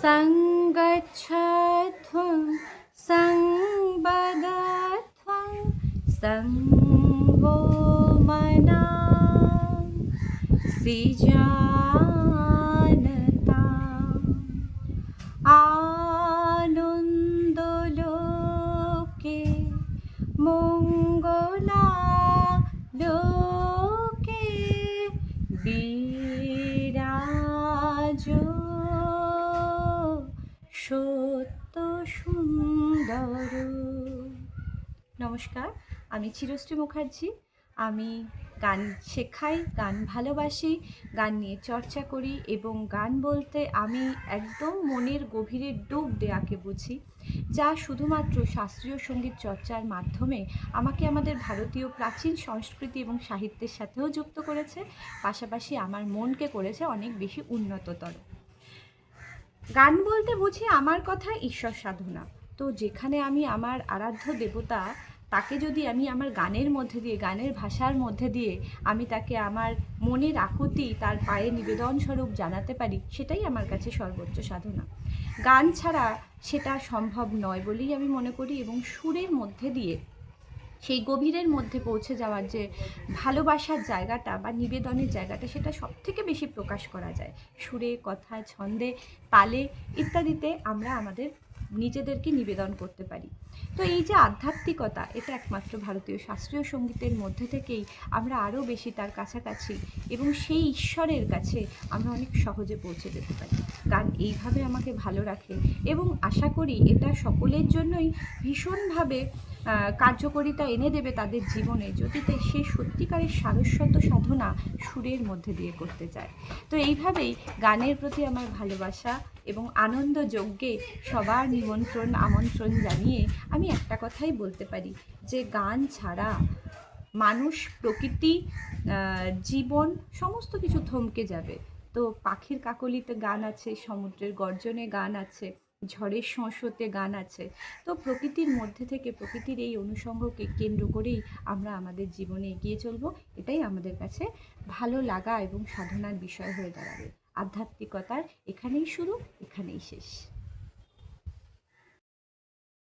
संगच्छध्वं संवदध्वं संवो मना सिजानताम् आनन्दलोके মঙ্গলা লোকে বিরাজ সত্য সুন্দর। নমস্কার, আমি চিরশ্রী মুখার্জি। আমি গান শেখাই, গান ভালোবাসি, গান নিয়ে চর্চা করি এবং গান বলতে আমি একদম মনের গভীরে ডুব দেওয়াকে বুঝি, যা শুধুমাত্র শাস্ত্রীয় সঙ্গীত চর্চার মাধ্যমে আমাকে আমাদের ভারতীয় প্রাচীন সংস্কৃতি এবং সাহিত্যের সাথেও যুক্ত করেছে, পাশাপাশি আমার মনকে করেছে অনেক বেশি উন্নততর। গান বলতে বুঝি আমার কথা ঈশ্বর সাধনা। তো যেখানে আমি আমার আরাধ্য দেবতা, তাকে যদি আমি আমার গানের মধ্যে দিয়ে, গানের ভাষার মধ্যে দিয়ে আমি তাকে আমার মনের আকুতি তার পায়ে নিবেদন স্বরূপ জানাতে পারি, সেটাই আমার কাছে সর্বোচ্চ সাধনা। গান ছাড়া সেটা সম্ভব নয় বলেই আমি মনে করি, এবং সুরের মধ্যে দিয়ে সেই গভীরের মধ্যে পৌঁছে যাওয়ার যে ভালোবাসার জায়গাটা বা নিবেদনের জায়গাটা, সেটা সবথেকে বেশি প্রকাশ করা যায় সুরে, কথায়, ছন্দে, তালে ইত্যাদিতে আমরা আমাদের নিজেদেরকে নিবেদন করতে পারি। তো এই যে আধ্যাত্মিকতা, এটা একমাত্র ভারতীয় শাস্ত্রীয় সঙ্গীতের মধ্যে থেকেই আমরা আরও বেশি তার কাছাকাছি এবং সেই ঈশ্বরের কাছে আমরা অনেক সহজে পৌঁছে যেতে পারি। গান এইভাবে আমাকে ভালো রাখে এবং আশা করি এটা সকলের জন্যই ভীষণভাবে কার্যকরিতা এনে দেবে তাদের জীবনে, যদি সে সত্যিকারের সারস্বত সাধনা সুরের মধ্যে দিয়ে করতে চায়। তো এইভাবেই গানের প্রতি আমার ভালোবাসা এবং আনন্দ যজ্ঞে সবার আমন্ত্রণ জানিয়ে আমি একটা কথাই বলতে পারি যে গান ছাড়া মানুষ, প্রকৃতি, জীবন সমস্ত কিছু থমকে যাবে। তো পাখির কাকলিতে গান আছে, সমুদ্রের গর্জনে গান আছে, ঝড়ের শোঁশোতে গান আছে। তো প্রকৃতির মধ্যে থেকে, প্রকৃতির এই অনুষঙ্গকে কেন্দ্র করেই আমরা আমাদের জীবনে এগিয়ে চলব। এটাই আমাদের কাছে ভালো লাগা এবং সাধনার বিষয় হয়ে দাঁড়াবে। আধ্যাত্মিকতার এখানেই শুরু, এখানেই শেষ।